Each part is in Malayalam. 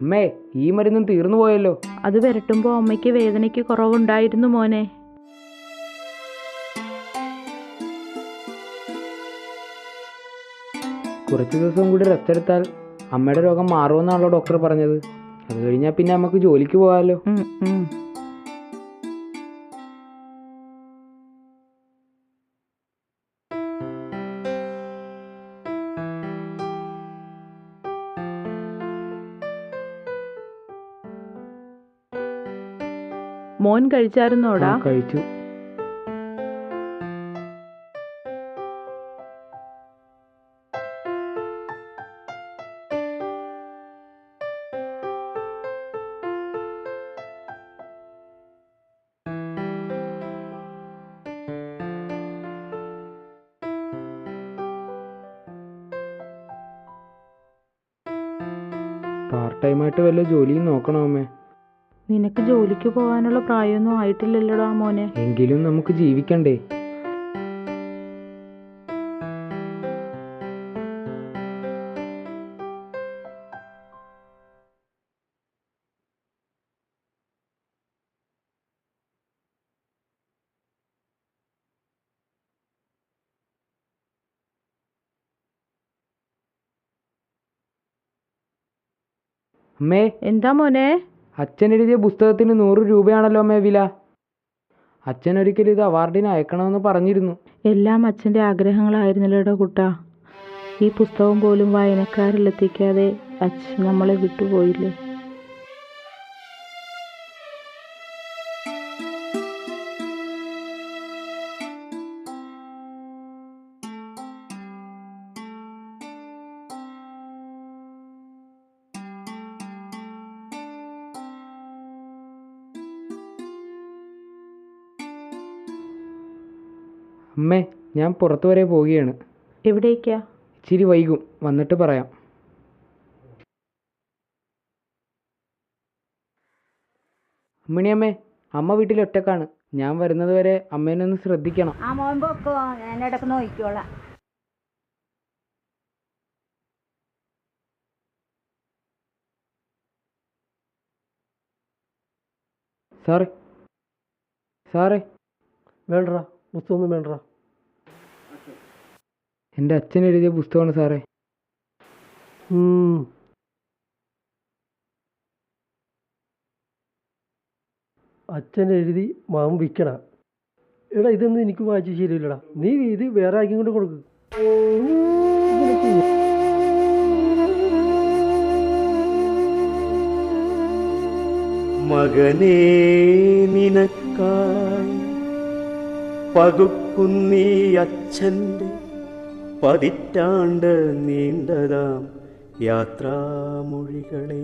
അമ്മേ, ഈ മരുന്നും തീർന്നു പോയല്ലോ. അത് വരട്ടുമ്പോൾ അമ്മയ്ക്ക് വേദനയ്ക്ക് കുറവുണ്ടായിരുന്നു മോനെ. കുറച്ച് ദിവസം കൂടി റെസ്റ്റ് എടുത്താൽ അമ്മയുടെ രോഗം മാറുമെന്നാണല്ലോ ഡോക്ടർ പറഞ്ഞത്. അത് കഴിഞ്ഞാൽ പിന്നെ നമുക്ക് ജോലിക്ക് പോകാമല്ലോ. മോൻ കഴിച്ചായിരുന്നോടാ? കഴിച്ചു. പാർട്ട് ടൈമായിട്ട് വല്ല ജോലിയും നോക്കണോ അമ്മേ? നിനക്ക് ജോലിക്ക് പോകാനുള്ള പ്രായമൊന്നും ആയിട്ടില്ലല്ലോടാ മോനെ. എങ്കിലും നമുക്ക് ജീവിക്കണ്ടേ? അമ്മേ, എന്താ മോനെ? അച്ഛൻ എഴുതിയ പുസ്തകത്തിന് 100 രൂപയാണല്ലോ അമ്മേ വില. അച്ഛൻ ഒരിക്കലും ഇത് അവാർഡിന് അയക്കണമെന്ന് പറഞ്ഞിരുന്നു. എല്ലാം അച്ഛൻ്റെ ആഗ്രഹങ്ങളായിരുന്നല്ലോടാ കുട്ടാ. ഈ പുസ്തകം പോലും വായനക്കാരിലെത്തിക്കാതെ അച്ഛൻ നമ്മളെ വിട്ടുപോയില്ലേ. അമ്മേ, ഞാൻ പുറത്തു വരെ പോവുകയാണ്. എവിടേക്കാ? ഇച്ചിരി വൈകും, വന്നിട്ട് പറയാം. അമ്മിണിയമ്മേ, അമ്മ വീട്ടിൽ ഒറ്റക്കാണ്. ഞാൻ വരുന്നത് വരെ അമ്മേനൊന്ന് ശ്രദ്ധിക്കണം. ആ മോൻ പൊക്കോ, ഞാൻ ഇടയ്ക്ക് നോക്കിക്കോളാം. സാറേ, സാറേ. വേണ്ട, പുസ്തകമൊന്നും വേണ്ട. എൻ്റെ അച്ഛൻ എഴുതിയ പുസ്തകമാണ് സാറേ. അച്ഛൻ എഴുതി മാം വിൽക്കണ. എടാ, ഇതൊന്നും എനിക്ക് വായിച്ച് ശരിയില്ലടാ. നീ ഇത് വേറെ ആർക്കും കൊണ്ട് കൊടുക്ക്. മകനേ, നിനക്കായി പകുക്കുന്നീ അച്ഛൻ്റെ പതിറ്റാണ്ട് നീണ്ടതാം യാത്രാമൊഴികളെ.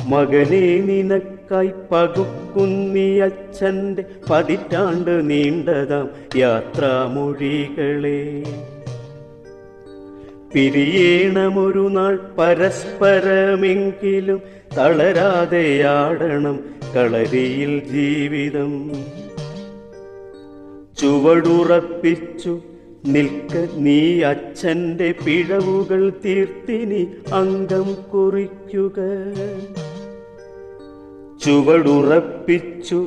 മകനെ, നിനക്കായി പകുക്കുന്നീ അച്ഛൻ്റെ പതിറ്റാണ്ട് നീണ്ടതാം യാത്രാമൊഴികളെ. പിരിയേണമൊരു നാൾ പരസ്പരമെങ്കിലും തളരാതെയാടണം കളരിയിൽ ജീവിതം. ചുവടുറപ്പിച്ചു നിൽക്ക നീ അച്ഛൻ്റെ പിഴവുകൾ തീർത്തിനി അംഗം കുറിക്കുക. ചുവടുറപ്പിച്ചു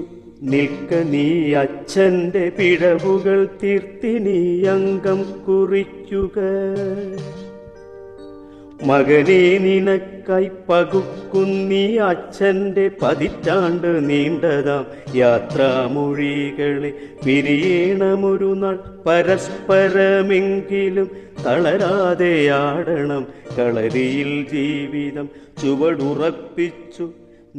നിൽക്ക നീ അച്ഛൻ്റെ പിഴവുകൾ തീർത്തിനി അംഗം കുറിക്കുക. മകനെ, നിനക്കായി പകുക്കുന്നീ അച്ഛൻ്റെ പതിറ്റാണ്ട് നീണ്ടതാം യാത്രാമൊഴികളെ. പിരിയേണമൊരു നാൾ പരസ്പരമെങ്കിലും തളരാതെയാടണം കളരിയിൽ ജീവിതം. ചുവടുറപ്പിച്ചു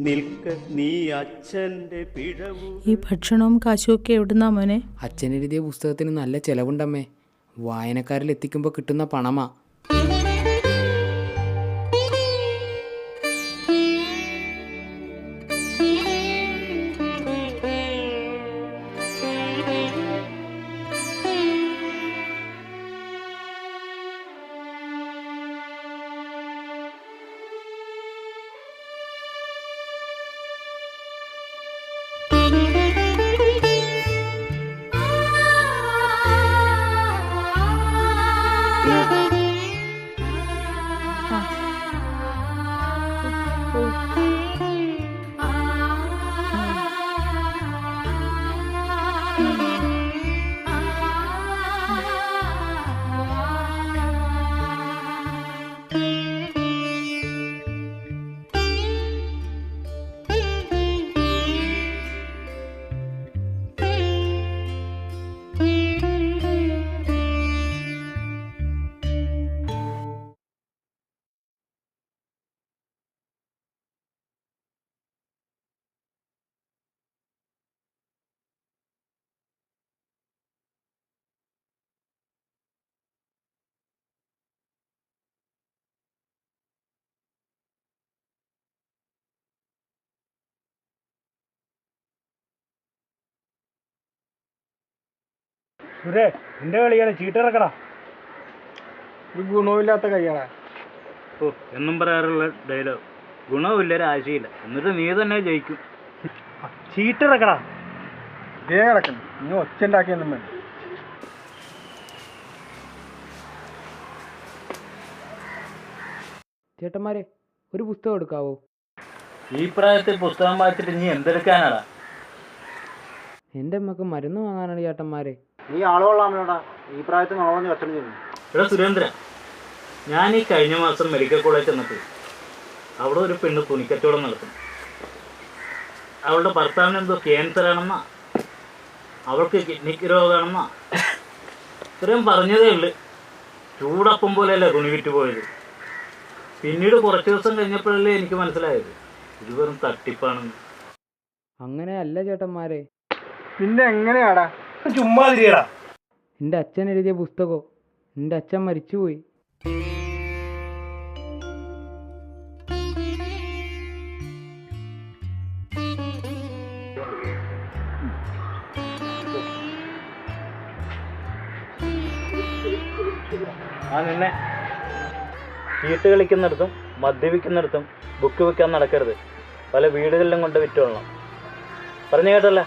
നിൽക്ക നീ അച്ഛൻ്റെ പിഴവു. ഈ ഭക്ഷണവും കാശുമൊക്കെ എവിടുന്നാ മോനെ? അച്ഛൻ എഴുതിയ പുസ്തകത്തിന് നല്ല ചിലവുണ്ടമ്മേ. വായനക്കാരിൽ എത്തിക്കുമ്പോൾ കിട്ടുന്ന പണമാ. സുരേ നിന്റെ കളിയാണ് ചീട്ടിറക്കടാ. ഒരു ഗുണവുമില്ലാത്ത കൈയാടാ. ഓ എന്നും പറയാറുള്ള ഡയലോഗ്. ഗുണവുമില്ല രാശിയില്ല, എന്നിട്ട് നീ തന്നെ ജയിക്കും. ചീട്ടിറക്കടാ. ഇതേ കിടക്കണം, ഇനി ഒച്ച ഉണ്ടാക്കിയൊന്നും വേണ്ട. ചേട്ടന്മാരെ ഒരു പുസ്തകം എടുക്കാവോ? ഈ പ്രായത്തിൽ പുസ്തകം വായിച്ചിട്ട് നീ എന്തെടുക്കാനാടാ? എൻ്റെ അമ്മക്ക് മരുന്ന് വാങ്ങാനാണ് ചേട്ടന്മാരെ. നീ ആളുകൊള്ളാമല്ലോടാ, ഈ പ്രായത്തിൽ നോളഞ്ഞ് കച്ചടം ചെയ്യുന്നു. എടാ സുരേന്ദ്ര, ഞാൻ ഈ കഴിഞ്ഞ മാസം മെഡിക്കൽ കോളേജ് ചെന്നപ്പോൾ അവിടെ ഒരു പെണ്ണ് തുണിക്കച്ചവടം നടത്തും. അവളുടെ ഭർത്താവിന് എന്തോ ക്യാൻസർ ആണെന്നാ, അവൾക്ക് കിഡ്നിക്ക് രോഗമാണെന്നാ ഇത്രയും പറഞ്ഞതേ ഉള്ളു. ചൂടപ്പം പോലെയല്ല തുണി വിറ്റ് പോയത്. പിന്നീട് കുറച്ച് ദിവസം കഴിഞ്ഞപ്പോഴല്ലേ എനിക്ക് മനസ്സിലായത് ഇത് വെറും തട്ടിപ്പാണെന്ന്. അങ്ങനെയല്ല ചേട്ടന്മാരെ. പിന്നെ എങ്ങനെയാടാ? ചുമ്മാ തിരിയടാ. എൻ്റെ അച്ഛൻ എഴുതിയ പുസ്തകമോ, എൻ്റെ അച്ഛൻ മരിച്ചുപോയി. ആ നിന്നെ ചീട്ട് കളിക്കുന്നിടത്തും മദ്യപിക്കുന്നിടത്തും ബുക്ക് വെക്കാൻ നടക്കരുത്. പല വീടുകളിലും കൊണ്ട് വിറ്റോളണം. പറഞ്ഞു കേട്ടല്ല?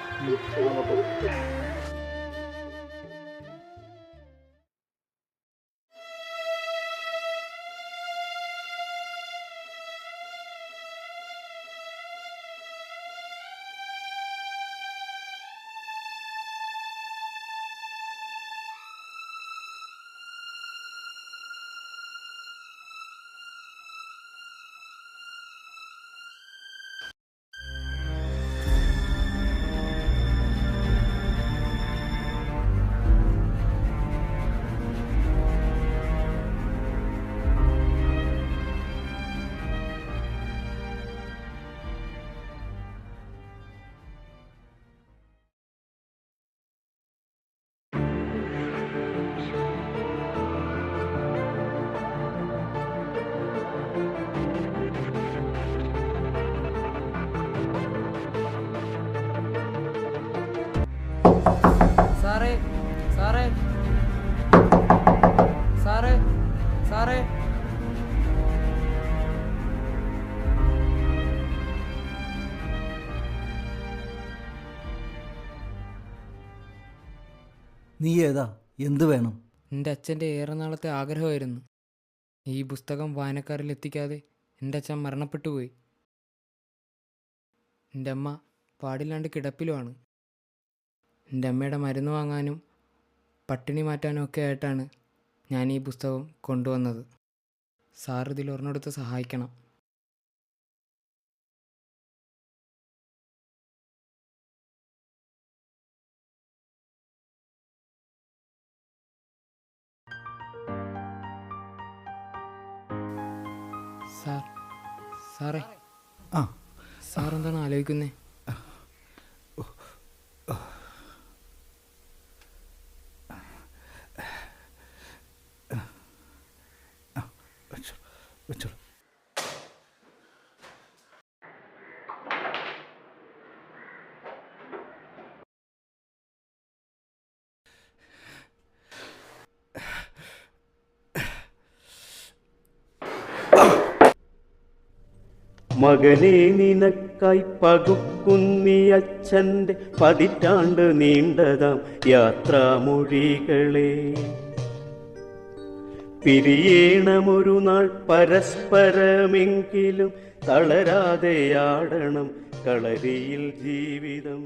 സാറേ സാറേ സാറേ സാറേ നീ ഏതാ? എന്ത് വേണം? എൻ്റെ അച്ഛൻ്റെ ഏറെ നാളത്തെ ആഗ്രഹമായിരുന്നു. ഈ പുസ്തകം വായനക്കാരിൽ എത്തിക്കാതെ എൻ്റെ അച്ഛൻ മരണപ്പെട്ടു പോയി. എൻ്റെ അമ്മ പാടില്ലാണ്ട് കിടപ്പിലുമാണ്. എൻ്റെ അമ്മയുടെ മരുന്ന് വാങ്ങാനും പട്ടിണി മാറ്റാനും ഒക്കെ ആയിട്ടാണ് ഞാൻ ഈ പുസ്തകം കൊണ്ടുവന്നത്. സാർ ഇതിൽ ഒരെണ്ണെടുത്ത് സഹായിക്കണം. സാറേ ആ സാറെന്താണ് ആലോചിക്കുന്നത്? വെച്ചോളൂ. മകനെ നിനക്കായി പകുക്കുന്നി അച്ഛൻ്റെ പതിറ്റാണ്ട് നീണ്ടതാം യാത്രാമൊഴികളെ പിരിയേണമൊരു നാൾ പരസ്പരമെങ്കിലും തളരാതെയാടണം കളരിയിൽ ജീവിതം.